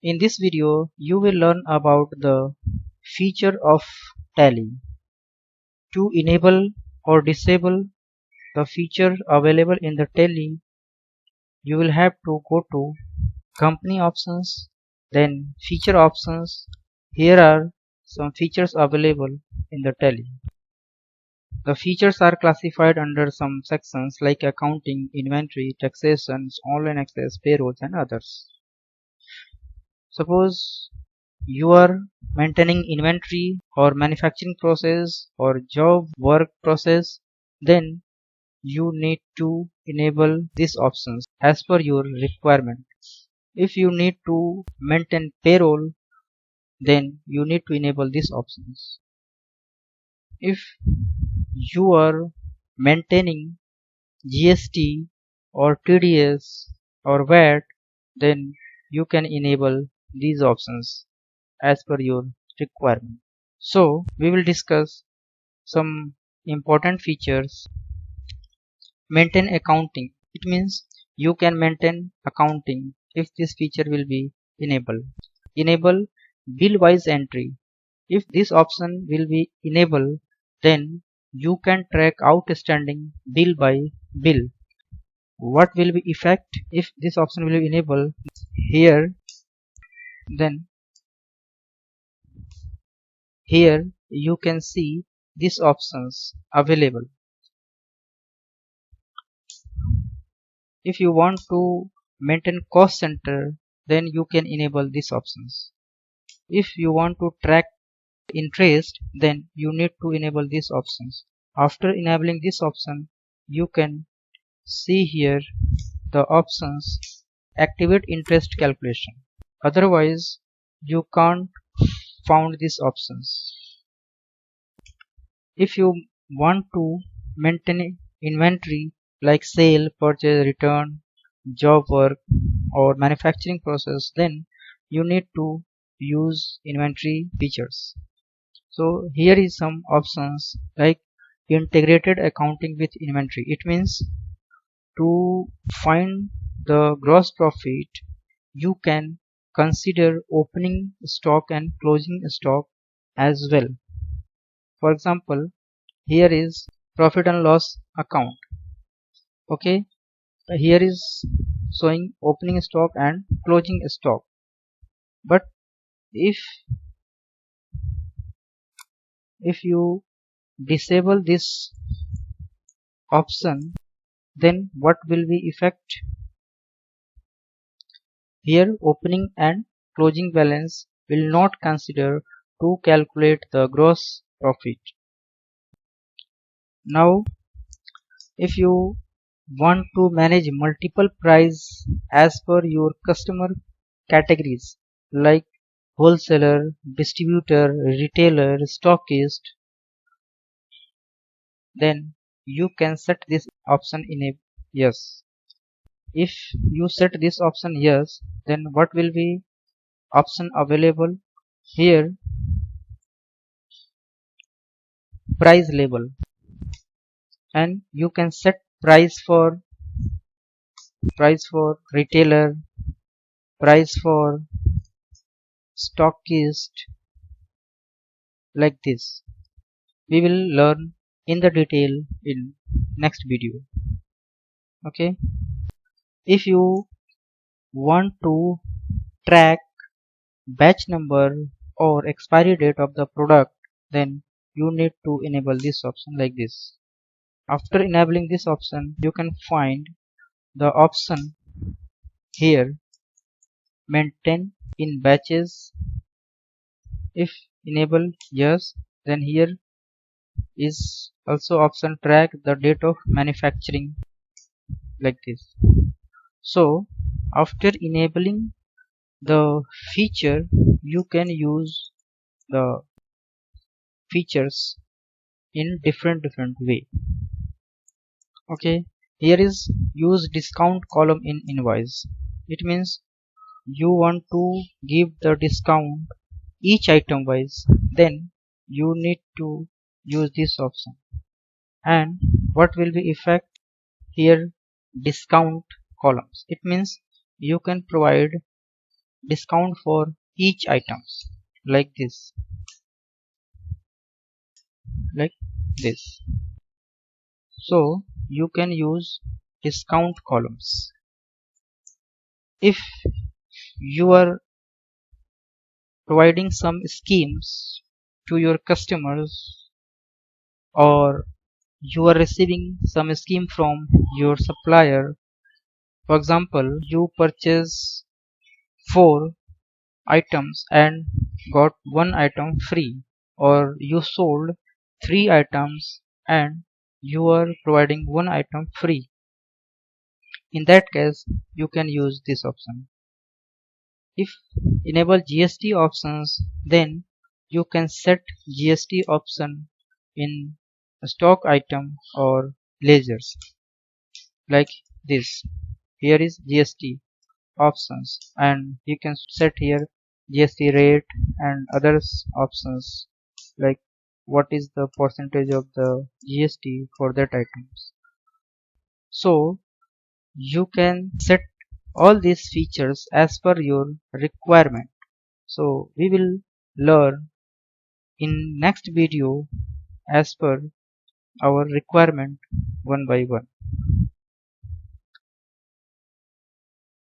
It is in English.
In this video, you will learn about the feature of Tally. To enable or disable the feature available in the Tally, you will have to go to company options, then feature options. Here are some features available in the Tally. The features are classified under some sections like accounting, inventory, taxation, online access, payrolls and others. Suppose you are maintaining inventory or manufacturing process or job work process, then you need to enable these options as per your requirement. If you need to maintain payroll, then you need to enable these options. If you are maintaining GST or TDS or VAT, then you can enable these options as per your requirement. So we will discuss some important features. Maintain accounting. It means you can maintain accounting if this feature will be enabled. Enable bill wise entry. If this option will be enabled, then you can track outstanding bill by bill. What will be effect if this option will be enabled? Here, then here you can see these options available. If you want to maintain cost center, then you can enable these options. If you want to track interest, then you need to enable these options. After enabling this option, you can see here the options activate interest calculation. Otherwise, you can't found these options. If you want to maintain inventory like sale, purchase, return, job work or manufacturing process, then you need to use inventory features. So here is some options like integrated accounting with inventory. It means to find the gross profit, you can consider opening stock and closing stock as well. For example, here is profit and loss account. Okay, here is showing opening stock and closing stock. But if you disable this option, then what will be effect? Here opening and closing balance will not consider to calculate the gross profit. Now if you want to manage multiple price as per your customer categories like wholesaler, distributor, retailer, stockist, then you can set this option in a yes. If you set this option yes, then what will be option available? Here price label, and you can set price for retailer, price for stockist, like this. We will learn in the detail in next video. Okay, if you want to track batch number or expiry date of the product, then you need to enable this option like this. After enabling this option, you can find the option here maintain in batches. If enable yes, then here is also option track the date of manufacturing, like this. So after enabling the feature, you can use the features in different way. Okay, here is use discount column in invoice. It means you want to give the discount each item wise, then you need to use this option. And what will be effect? Here discount columns. It means you can provide discount for each items like this, like this. So you can use discount columns. If you are providing some schemes to your customers, or you are receiving some scheme from your supplier, for example you purchase 4 items and got 1 item free, or you sold 3 items and you are providing 1 item free. In that case you can use this option. If enable GST options, then you can set GST option in stock item or ledgers like this. Here is GST options and you can set here GST rate and others options like what is the percentage of the GST for that items. So you can set all these features as per your requirement. So we will learn in next video as per our requirement one by one.